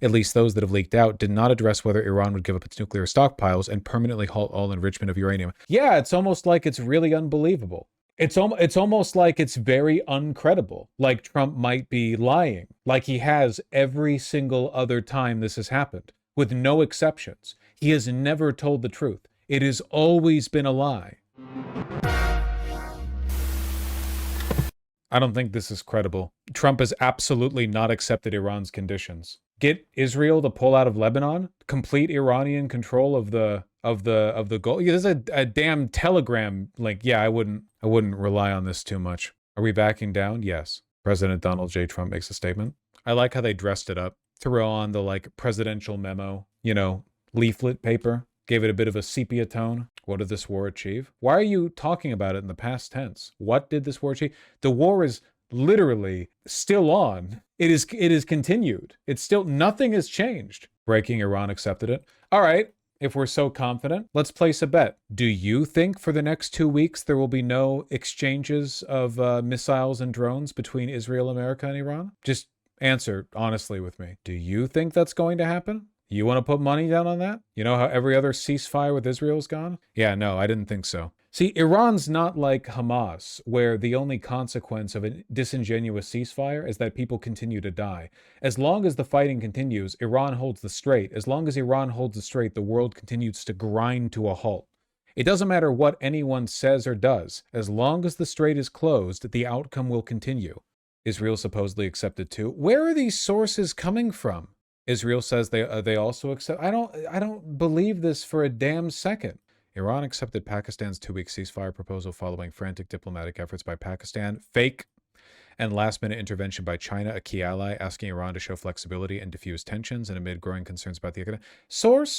at least those that have leaked out, did not address whether Iran would give up its nuclear stockpiles and permanently halt all enrichment of uranium. Yeah, it's almost like it's really unbelievable. It's almost like it's very uncredible, like Trump might be lying, like he has every single other time this has happened, with no exceptions. He has never told the truth. It has always been a lie. I don't think this is credible. Trump has absolutely not accepted Iran's conditions. Get Israel to pull out of Lebanon, complete Iranian control of the goal. Yeah, there's a damn Telegram link. Yeah, I wouldn't rely on this too much. Are we backing down? Yes. President Donald J. Trump makes a statement. I like how they dressed it up. Threw on the presidential memo, leaflet paper. Gave it a bit of a sepia tone. What did this war achieve? Why are you talking about it in the past tense? What did this war achieve? The war is literally still on. It is continued. It's still, nothing has changed. Breaking Iran accepted it. All right, if we're so confident, let's place a bet. Do you think for the next 2 weeks there will be no exchanges of missiles and drones between Israel, America, and Iran? Just answer honestly with me. Do you think that's going to happen? You want to put money down on that? You know how every other ceasefire with Israel's gone? Yeah, no, I didn't think so. See, Iran's not like Hamas, where the only consequence of a disingenuous ceasefire is that people continue to die. As long as the fighting continues, Iran holds the strait. As long as Iran holds the strait, the world continues to grind to a halt. It doesn't matter what anyone says or does. As long as the strait is closed, the outcome will continue. Israel supposedly accepted too. Where are these sources coming from? Israel says they also accept. I don't believe this for a damn second. Iran accepted Pakistan's 2-week ceasefire proposal following frantic diplomatic efforts by Pakistan. Fake. And last-minute intervention by China, a key ally, asking Iran to show flexibility and diffuse tensions, and amid growing concerns about the economy. Source.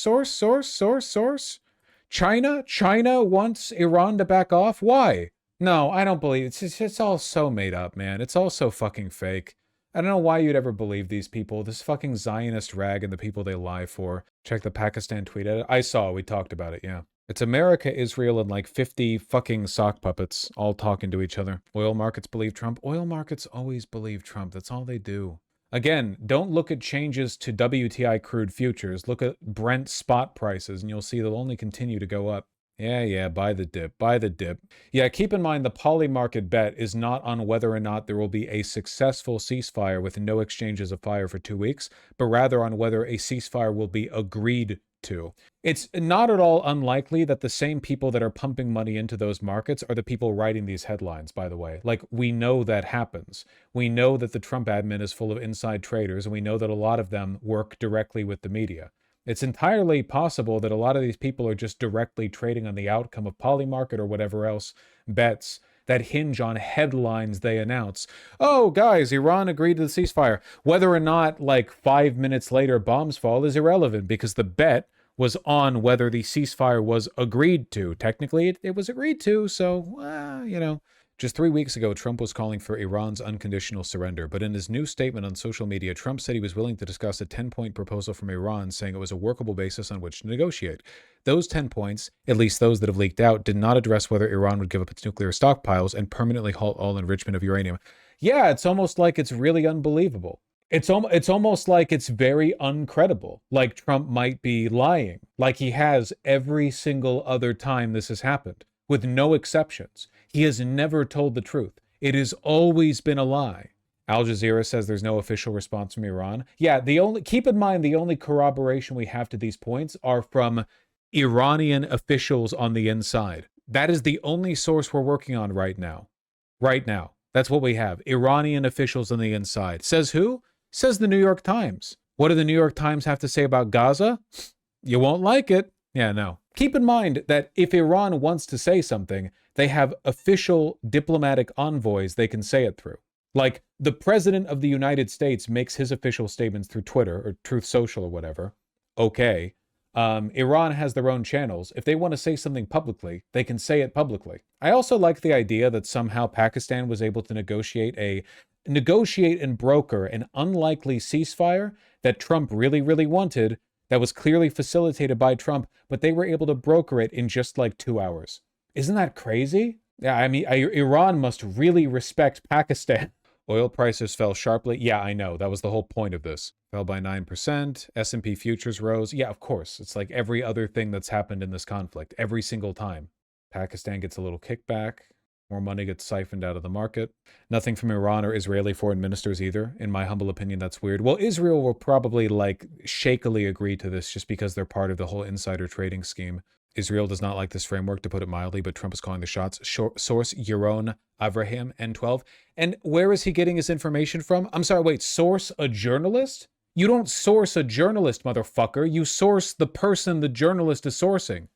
China wants Iran to back off. Why? No, I don't believe it. It's all so made up, man. It's all so fucking fake. I don't know why you'd ever believe these people. This fucking Zionist rag and the people they lie for. Check the Pakistan tweet edit. I saw, we talked about it, yeah. It's America, Israel, and like 50 fucking sock puppets all talking to each other. Oil markets believe Trump. Oil markets always believe Trump. That's all they do. Again, don't look at changes to WTI crude futures. Look at Brent spot prices and you'll see they'll only continue to go up. Yeah, buy the dip. Yeah, keep in mind the poly market bet is not on whether or not there will be a successful ceasefire with no exchanges of fire for 2 weeks, but rather on whether a ceasefire will be agreed to. It's not at all unlikely that the same people that are pumping money into those markets are the people writing these headlines, by the way. Like, we know that happens. We know that the Trump admin is full of inside traders, and we know that a lot of them work directly with the media. It's entirely possible that a lot of these people are just directly trading on the outcome of Polymarket or whatever else bets that hinge on headlines they announce. Oh, guys, Iran agreed to the ceasefire. Whether or not, 5 minutes later, bombs fall is irrelevant because the bet was on whether the ceasefire was agreed to. Technically, it was agreed to, so, Just 3 weeks ago, Trump was calling for Iran's unconditional surrender, but in his new statement on social media, Trump said he was willing to discuss a 10-point proposal from Iran, saying it was a workable basis on which to negotiate. Those 10 points, at least those that have leaked out, did not address whether Iran would give up its nuclear stockpiles and permanently halt all enrichment of uranium. Yeah, it's almost like it's really unbelievable. It's almost like it's very uncredible, like Trump might be lying, like he has every single other time this has happened, with no exceptions. He has never told the truth. It has always been a lie. Al Jazeera says there's no official response from Iran. Yeah, keep in mind the only corroboration we have to these points are from Iranian officials on the inside. That is the only source we're working on right now. Right now. That's what we have. Iranian officials on the inside. Says who? Says the New York Times. What do the New York Times have to say about Gaza? You won't like it. Yeah, no. Keep in mind that if Iran wants to say something, they have official diplomatic envoys they can say it through. Like, the President of the United States makes his official statements through Twitter or Truth Social or whatever. Okay. Iran has their own channels. If they want to say something publicly, they can say it publicly. I also like the idea that somehow Pakistan was able to negotiate and broker an unlikely ceasefire that Trump really, really wanted, that was clearly facilitated by Trump, but they were able to broker it in just 2 hours. Isn't that crazy? Yeah, I mean, Iran must really respect Pakistan. Oil prices fell sharply. Yeah, I know. That was the whole point of this. fell by 9%. S&P futures rose. Yeah, of course. It's like every other thing that's happened in this conflict, every single time. Pakistan gets a little kickback. More money gets siphoned out of the market. Nothing from Iran or Israeli foreign ministers either. In my humble opinion, that's weird. Well, Israel will probably like shakily agree to this just because they're part of the whole insider trading scheme. Israel does not like this framework, to put it mildly, but Trump is calling the shots. Source, Yaron Avraham, N12. And where is he getting his information from? I'm sorry, wait, source a journalist? You don't source a journalist, motherfucker. You source the person the journalist is sourcing.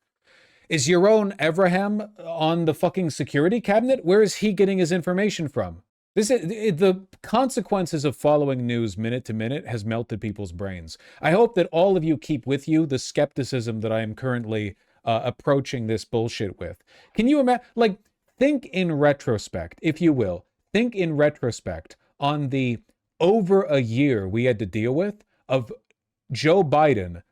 Is Yaron Avraham on the fucking security cabinet? Where is he getting his information from? The consequences of following news minute to minute has melted people's brains. I hope that all of you keep with you the skepticism that I am currently approaching this bullshit with. Can you imagine, like, think in retrospect, if you will, think in retrospect on the over a year we had to deal with of Joe Biden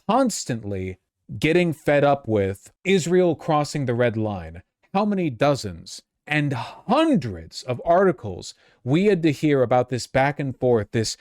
constantly getting fed up with Israel crossing the red line. How many dozens and hundreds of articles we had to hear about this back and forth, this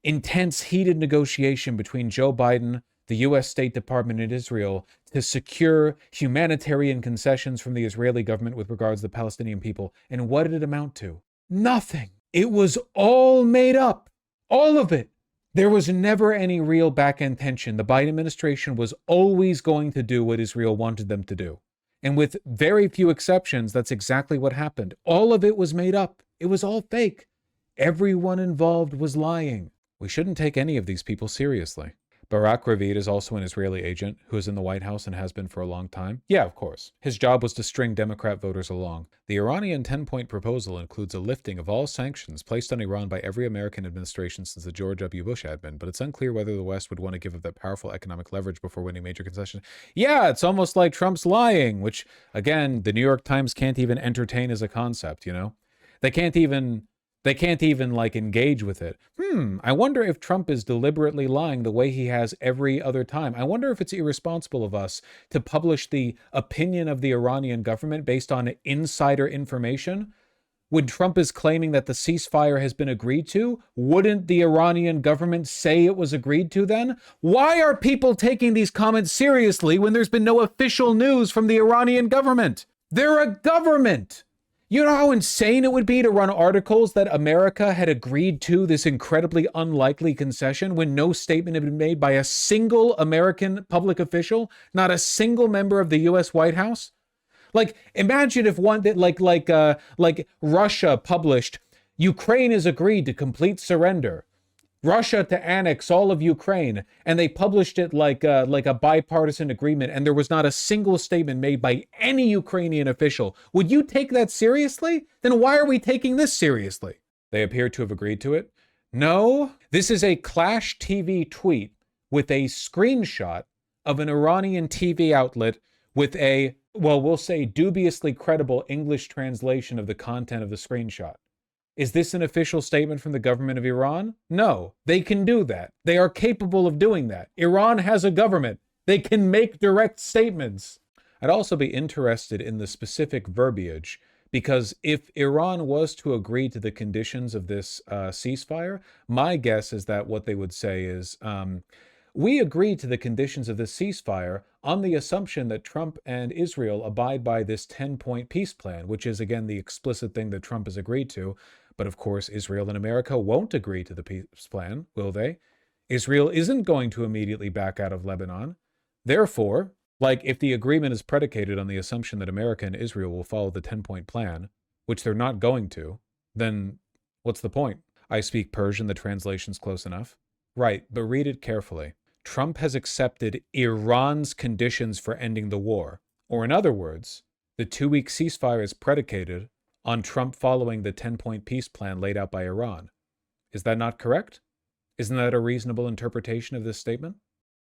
intense, heated negotiation between Joe Biden, the U.S. State Department, and Israel to secure humanitarian concessions from the Israeli government with regards to the Palestinian people. And what did it amount to? Nothing. It was all made up. All of it. There was never any real back-end tension. The Biden administration was always going to do what Israel wanted them to do. And with very few exceptions, that's exactly what happened. All of it was made up. It was all fake. Everyone involved was lying. We shouldn't take any of these people seriously. Barak Ravid is also an Israeli agent who is in the White House and has been for a long time. Yeah, of course. His job was to string Democrat voters along. The Iranian 10-point proposal includes a lifting of all sanctions placed on Iran by every American administration since the George W. Bush admin, but it's unclear whether the West would want to give up that powerful economic leverage before winning major concessions. Yeah, it's almost like Trump's lying, which, again, the New York Times can't even entertain as a concept, you know? They can't even like engage with it. I wonder if Trump is deliberately lying the way he has every other time. I wonder if it's irresponsible of us to publish the opinion of the Iranian government based on insider information. When Trump is claiming that the ceasefire has been agreed to, wouldn't the Iranian government say it was agreed to then? Why are people taking these comments seriously when there's been no official news from the Iranian government? They're a government. You know how insane it would be to run articles that America had agreed to this incredibly unlikely concession when no statement had been made by a single American public official, not a single member of the U.S. White House? Like, imagine if one that like Russia published, Ukraine has agreed to complete surrender, Russia to annex all of Ukraine, and they published it like a bipartisan agreement, and there was not a single statement made by any Ukrainian official. Would you take that seriously? Then why are we taking this seriously? They appear to have agreed to it. No, this is a Clash TV tweet with a screenshot of an Iranian TV outlet with a, well, we'll say dubiously credible English translation of the content of the screenshot. Is this an official statement from the government of Iran? No, they can do that. They are capable of doing that. Iran has a government. They can make direct statements. I'd also be interested in the specific verbiage, because if Iran was to agree to the conditions of this ceasefire, my guess is that what they would say is, we agree to the conditions of this ceasefire on the assumption that Trump and Israel abide by this 10-point peace plan, which is, again, the explicit thing that Trump has agreed to. But of course, Israel and America won't agree to the peace plan, will they? Israel isn't going to immediately back out of Lebanon. Therefore, like, if the agreement is predicated on the assumption that America and Israel will follow the 10-point plan, which they're not going to, then what's the point? I speak Persian, the translation's close enough. Right, but read it carefully. Trump has accepted Iran's conditions for ending the war. Or in other words, the 2-week ceasefire is predicated on Trump following the 10-point peace plan laid out by Iran. Is that not correct? Isn't that a reasonable interpretation of this statement?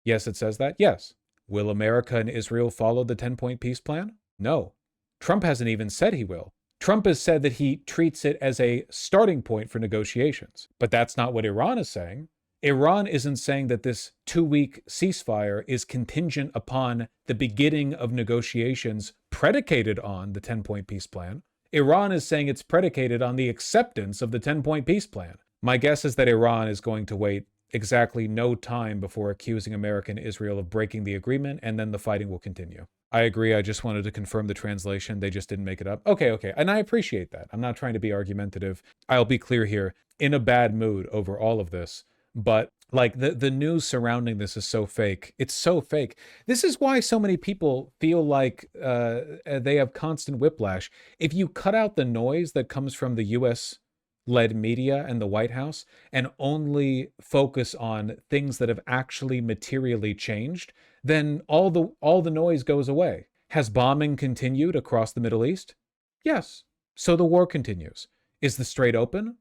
Yes, it says that. Yes. Will America and Israel follow the 10-point peace plan? No. Trump hasn't even said he will. Trump has said that he treats it as a starting point for negotiations. But that's not what Iran is saying. Iran isn't saying that this 2-week ceasefire is contingent upon the beginning of negotiations predicated on the 10-point peace plan. Iran is saying it's predicated on the acceptance of the 10-point peace plan. My guess is that Iran is going to wait exactly no time before accusing America and Israel of breaking the agreement, and then the fighting will continue. I agree. I just wanted to confirm the translation. They just didn't make it up. Okay, okay. And I appreciate that. I'm not trying to be argumentative. I'll be clear here, in a bad mood over all of this. But like the news surrounding this is so fake. It's so fake. This is why so many people feel like they have constant whiplash. If you cut out the noise that comes from the US led media and the White House and only focus on things that have actually materially changed, then all the noise goes away. Has bombing continued across the Middle East? Yes. So the war continues. Is the Strait open?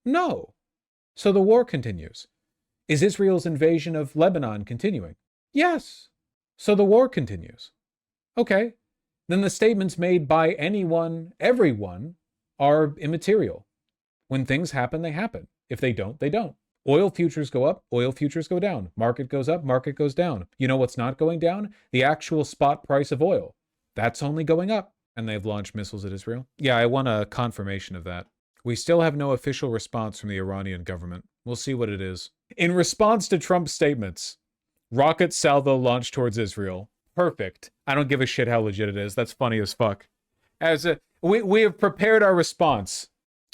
No. So the war continues. Is Israel's invasion of Lebanon continuing? Yes. So the war continues. Okay. Then the statements made by anyone, everyone, are immaterial. When things happen, they happen. If they don't, they don't. Oil futures go up, oil futures go down. Market goes up, market goes down. You know what's not going down? The actual spot price of oil. That's only going up. And they've launched missiles at Israel. Yeah, I want a confirmation of that. We still have no official response from the Iranian government. We'll see what it is. In response to Trump's statements, rocket salvo launched towards Israel. Perfect. I don't give a shit how legit it is. That's funny as fuck. We have prepared our response.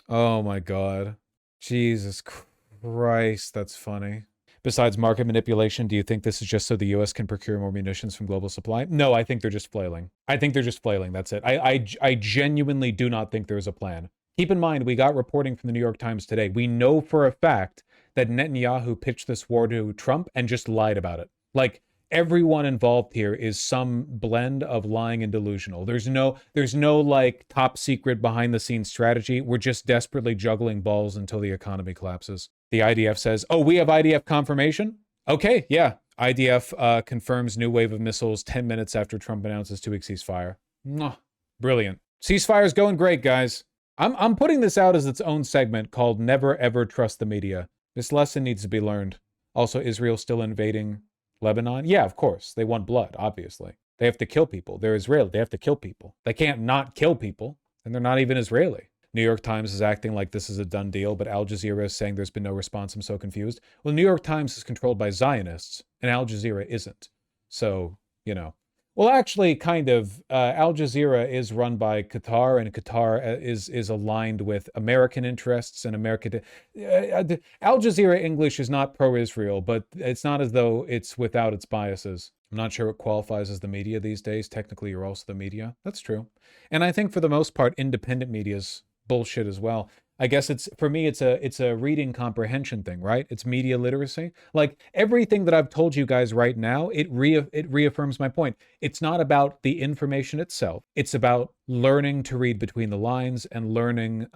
Oh my God. Jesus Christ, that's funny. Besides market manipulation, do you think this is just so the US can procure more munitions from global supply? No, I think they're just flailing. I think they're just flailing. That's it. I genuinely do not think there's a plan. Keep in mind, we got reporting from the New York Times today. We know for a fact that Netanyahu pitched this war to Trump and just lied about it. Like, everyone involved here is some blend of lying and delusional. There's no like top secret behind the scenes strategy. We're just desperately juggling balls until the economy collapses. The IDF says, oh, we have IDF confirmation? Okay, yeah. IDF confirms new wave of missiles 10 minutes after Trump announces 2-week ceasefire. Mwah. Brilliant. Ceasefire's going great, guys. I'm putting this out as its own segment called Never Ever Trust the Media. This lesson needs to be learned. Also, Israel's still invading Lebanon? Yeah, of course. They want blood, obviously. They have to kill people. They're Israeli. They have to kill people. They can't not kill people, and they're not even Israeli. New York Times is acting like this is a done deal, but Al Jazeera is saying there's been no response. I'm so confused. Well, New York Times is controlled by Zionists, and Al Jazeera isn't. So, you know. Well, actually, kind of. Al Jazeera is run by Qatar, and Qatar is aligned with American interests and American. Al Jazeera English is not pro-Israel, but it's not as though it's without its biases. I'm not sure what qualifies as the media these days. Technically, you're also the media. That's true. And I think for the most part, independent media's bullshit as well. I guess for me, it's a reading comprehension thing, right? It's media literacy. Like everything that I've told you guys right now, it reaffirms my point. It's not about the information itself. It's about learning to read between the lines and learning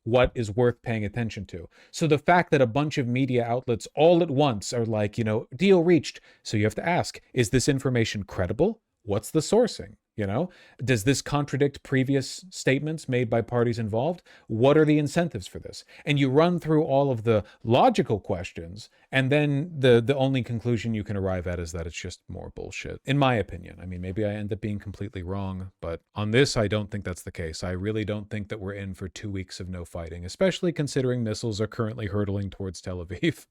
what is worth paying attention to. So the fact that a bunch of media outlets all at once are like, deal reached. So you have to ask, is this information credible? What's the sourcing? Does this contradict previous statements made by parties involved? What are the incentives for this? And you run through all of the logical questions, and then the only conclusion you can arrive at is that it's just more bullshit, in my opinion. I mean, maybe I end up being completely wrong, but on this, I don't think that's the case. I really don't think that we're in for 2 weeks of no fighting, especially considering missiles are currently hurtling towards Tel Aviv.